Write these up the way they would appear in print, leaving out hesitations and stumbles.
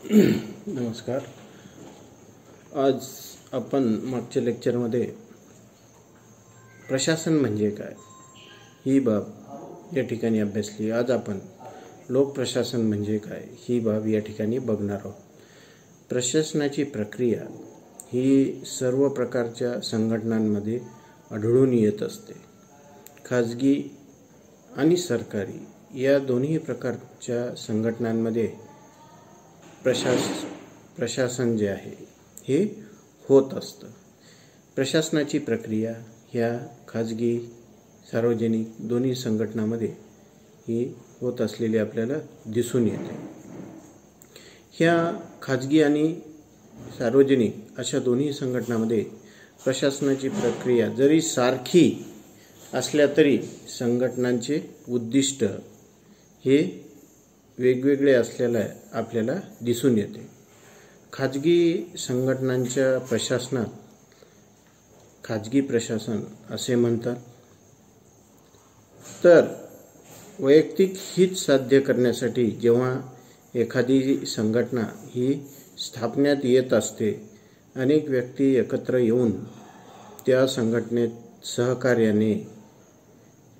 नमस्कार. आज आपण मागच्या लेक्चरमध्ये प्रशासन म्हणजे काय ही बाब या ठिकाणी अभ्यासली. आज आपण लोकप्रशासन म्हणजे काय ही बाब या ठिकाणी बघणार आहोत. प्रशासनाची प्रक्रिया ही सर्व प्रकारच्या संघटनांमध्ये आढळून येत असते. खाजगी आणि सरकारी या दोन्ही प्रकारच्या संघटनांमध्ये प्रशासन जे आहे हे होत असतं. प्रशासनाची प्रक्रिया ह्या खाजगी सार्वजनिक दोन्ही संघटनांमध्ये ही होत असलेली आपल्याला दिसून येते. ह्या खाजगी आणि सार्वजनिक अशा दोन्ही संघटनांमध्ये प्रशासनाची प्रक्रिया जरी सारखी असल्या तरी संघटनांचे उद्दिष्ट हे वेगवेगळे असलेले आपल्याला दिसून येते. खाजगी संघटनांच्या प्रशासनात खाजगी प्रशासन असे म्हणतात. तर वैयक्तिक हित साध्य करण्यासाठी जेव्हा एखादी संघटना ही स्थापण्यात येत असते, अनेक व्यक्ती एकत्र येऊन त्या संघटनेत सहकार्याने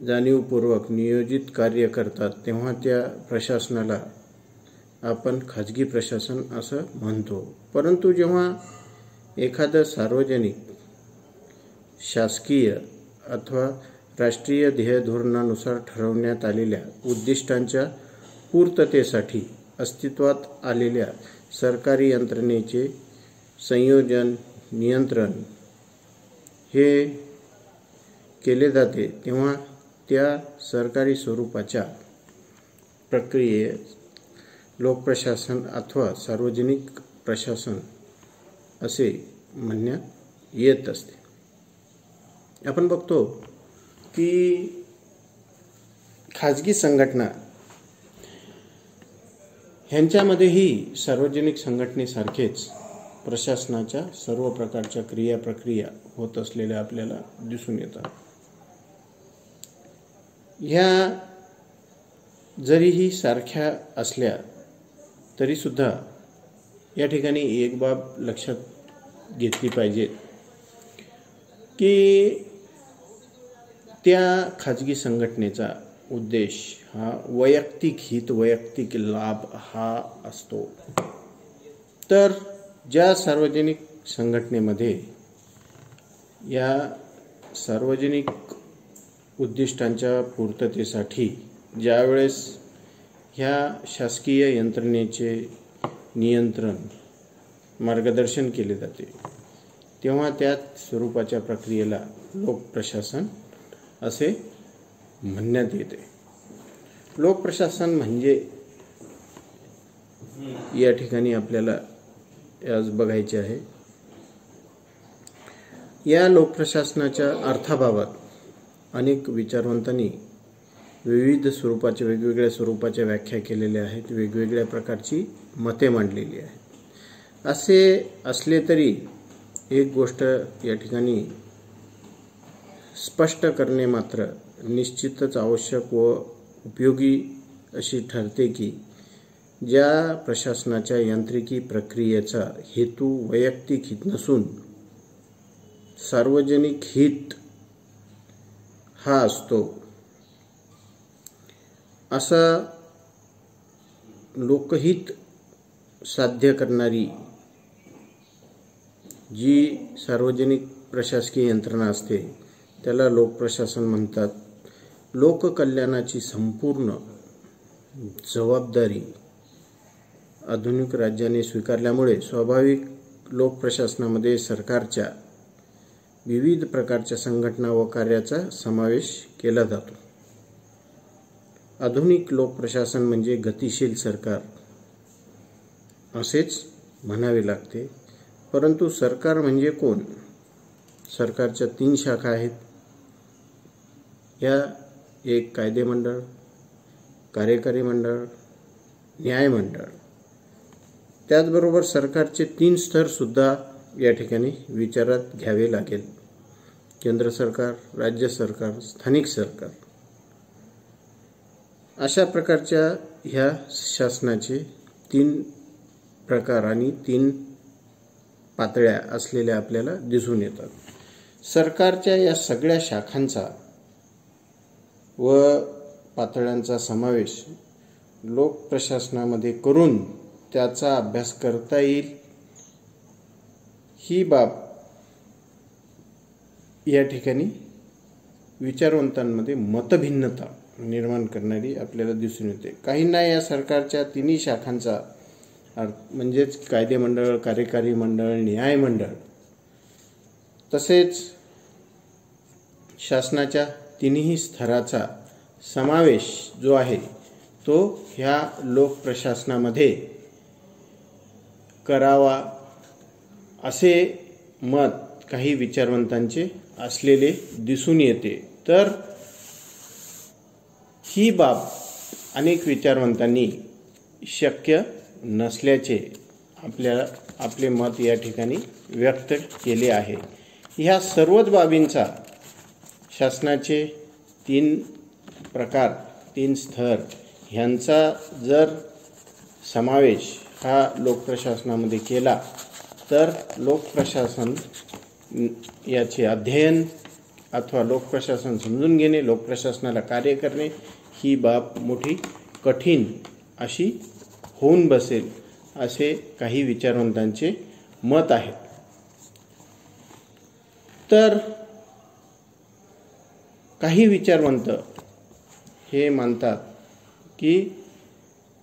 जाणीवपूर्वक नियोजित कार्य करतात, तेव्हा त्या प्रशासनाला आपण खाजगी प्रशासन असं म्हणतो. परंतु जेव्हा एखादं सार्वजनिक, शासकीय अथवा राष्ट्रीय ध्येयधोरणानुसार ठरवण्यात आलेल्या उद्दिष्टांच्या पूर्ततेसाठी अस्तित्वात आलेल्या सरकारी यंत्रणेचे संयोजन, नियंत्रण हे केले जाते, तेव्हा त्या सरकारी स्वरूपाच्या प्रक्रियेस लोकप्रशासन अथवा सार्वजनिक प्रशासन असे म्हणण्यात येत असते. आपण बघतो की खाजगी संघटना ह्यांच्यामध्येही सार्वजनिक संघटनेसारखेच प्रशासनाच्या सर्व प्रकारच्या क्रियाप्रक्रिया होत असलेल्या आपल्याला दिसून येतात. ह्या जरीही सारख्या असल्या तरीसुद्धा या ठिकाणी एक बाब लक्षात घेतली पाहिजे की त्या खाजगी संघटनेचा उद्देश हा वैयक्तिक हित, वैयक्तिक लाभ हा असतो. तर ज्या सार्वजनिक संघटनेमध्ये या सार्वजनिक उद्दिष्टांच्या पूर्ततेसाठी ज्यावेळेस ह्या शासकीय यंत्रणेचे नियंत्रण, मार्गदर्शन केले जाते, तेव्हा त्या स्वरूपाच्या प्रक्रियेला लोकप्रशासन असे म्हणण्यात येते. लोकप्रशासन म्हणजे या ठिकाणी आपल्याला आज बघायचे आहे. या लोकप्रशासनाच्या अर्थाबाबत अनेक विचारवंतांनी विविध स्वरूपाच्या, वेगवेगळ्या स्वरूपाच्या व्याख्या केलेल्या आहेत, वेगवेगळ्या प्रकारची मते मांडलेली आहेत. असे असले तरी एक गोष्ट या ठिकाणी स्पष्ट करणे मात्र निश्चितच आवश्यक व उपयोगी अशी ठरते की ज्या प्रशासनाच्या यांत्रिकी प्रक्रियेचा हेतू वैयक्तिक हित नसून सार्वजनिक हित हा असतो, असा लोकहित साध्य करणारी जी सार्वजनिक प्रशासकीय यंत्रणा असते त्याला लोकप्रशासन म्हणतात. लोककल्याणाची संपूर्ण जबाबदारी आधुनिक राज्याने स्वीकारल्यामुळे स्वाभाविक लोकप्रशासनामध्ये सरकारच्या विविध प्रकारच्या संघटना व कार्याचा समावेश केला जातो. आधुनिक लोकप्रशासन म्हणजे गतिशील सरकार असेच म्हणावे लागते. परंतु सरकार म्हणजे कोण? सरकारच्या 3 शाखा आहेत. या एक कायदेमंडळ, कार्यकारी मंडळ, न्यायमंडळ. त्याचबरोबर सरकारचे 3 स्तर सुद्धा या ठिकाणी विचारात घ्यावे लागेल. केंद्र सरकार, राज्य सरकार, स्थानिक सरकार. अशा प्रकारच्या ह्या शासनाचे 3 प्रकार आणि 3 पातळ्या असलेल्या आपल्याला दिसून येतात. सरकारच्या या सगळ्या शाखांचा व पातळ्यांचा समावेश लोकप्रशासनामध्ये करून त्याचा अभ्यास करता येईल, ही बाब या ठिकाणी विचारवंतांमध्ये मतभिन्नता निर्माण करणारी आपल्याला दिसून येते. काहींना या सरकारच्या 3 शाखांचा म्हणजेच कायदे मंडळ, कार्यकारी मंडळ, न्याय मंडळ तसेच शासनाच्या 3ही स्तराचा समावेश जो आहे तो ह्या लोकप्रशासनामध्ये करावा असे मत काही विचारवंतांचे असलेले दिसून येते. तर ही बाब अनेक विचारवंतांनी शक्य नसल्याचे आपले मत या ठिकाणी व्यक्त केले आहे. ह्या सर्वच बाबींचा शासनाचे 3 प्रकार, 3 स्तर ह्यांचा जर समावेश हा लोकप्रशासनामध्ये केला तर लोकप्रशासन याचे अध्ययन अथवा लोकप्रशासन समजून घेणे, लोकप्रशासनाला कार्य करणे ही बाब मोठी कठीण अशी होऊन बसेल असे काही विचारवंतांचे मत आहे. तर काही विचारवंत हे मानतात की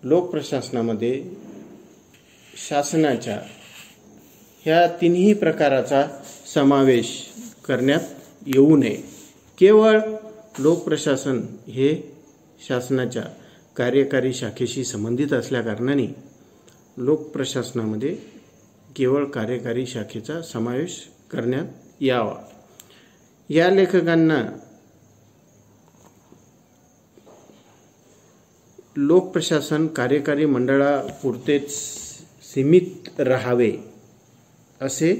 लोकप्रशासनामध्ये शासनाच्या ह्या 3ही प्रकाराचा समावेश करण्यात येऊ नये. केवळ लोकप्रशासन हे शासनाच्या कार्यकारी शाखेशी संबंधित असल्याकारणाने लोकप्रशासनामध्ये केवळ कार्यकारी शाखेचा समावेश करण्यात यावा. या लेखकांना लोकप्रशासन कार्यकारी मंडळापुरतेच सीमित राहावे असे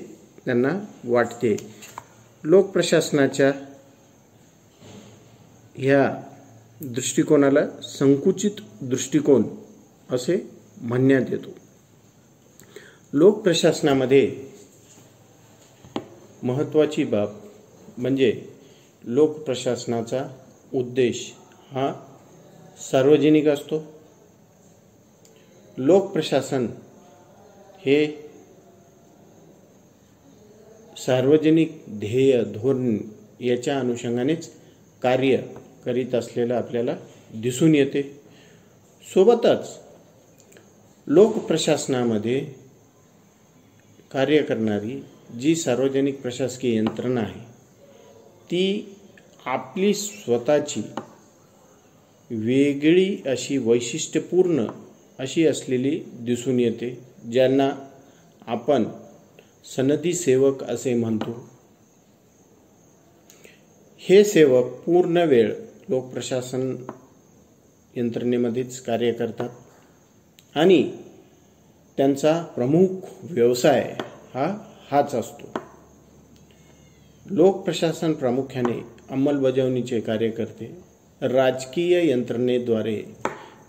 त्यांना वाटते. लोकप्रशासनाच्या ह्या दृष्टिकोनाला संकुचित दृष्टिकोन असे म्हणण्यात येतो. लोकप्रशासनामध्ये महत्त्वाची बाब म्हणजे लोकप्रशासनाचा उद्देश हा सार्वजनिक असतो. लोकप्रशासन हे सार्वजनिक ध्येय धोरण याच्या अनुषंगानेच कार्य करीत असलेलं आपल्याला दिसून येते. सोबतच लोकप्रशासनामध्ये कार्य करणारी जी सार्वजनिक प्रशासकीय यंत्रणा आहे ती आपली स्वतःची वेगळी अशी वैशिष्ट्यपूर्ण अशी असलेली दिसून येते, ज्यांना आपण सनदी सेवक असे म्हणतो. हे सेवक पूर्ण वेळ लोकप्रशासन यंत्रणेमध्येच कार्य करतात आणि त्यांचा प्रमुख व्यवसाय हाच असतो. लोकप्रशासन प्रामुख्याने अंमलबजावणीचे कार्य करते. राजकीय यंत्रणेद्वारे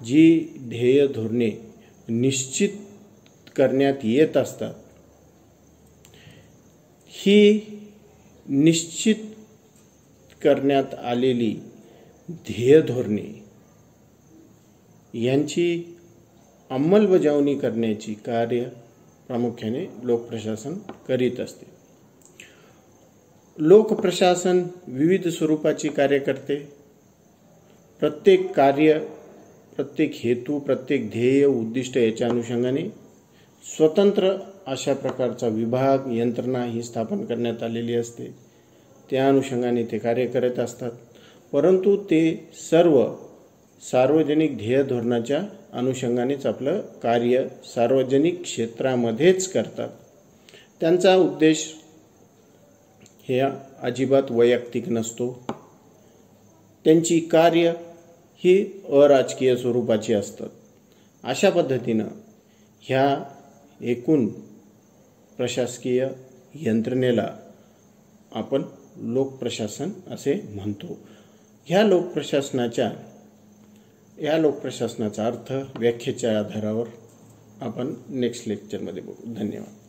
जी ध्येय धोरणे निश्चित करण्यात येत असतात ही निश्चित करण्यात आलेली ध्येय धोरणे यांची अंमलबजावणी करण्याची कार्य प्रामुख्याने लोकप्रशासन करीत असते. लोकप्रशासन विविध स्वरूपाची कार्य करते. प्रत्येक कार्य, प्रत्येक हेतू, प्रत्येक ध्येय, उद्दिष्ट याच्या अनुषंगाने स्वतंत्र अशा प्रकारचा विभाग, यंत्रणा ही स्थापन करण्यात आलेली असते. त्या अनुषंगाने ते कार्य करत असतात. परंतु ते सर्व सार्वजनिक ध्येय धोरणाच्या अनुषंगानेच आपलं कार्य सार्वजनिक क्षेत्रामध्येच करतात. त्यांचा उद्देश हे अजिबात वैयक्तिक नसतो. त्यांची कार्य ही अराजकीय स्वरूपाची असतात. अशा पद्धतीनं ह्या एकूण प्रशासकीय यंत्रणेला आपण लोकप्रशासन असे म्हणतो. ह्या लोकप्रशासनाचा अर्थ व्याख्येच्या आधारावर आपण नेक्स्ट लेक्चरमध्ये बघू. धन्यवाद.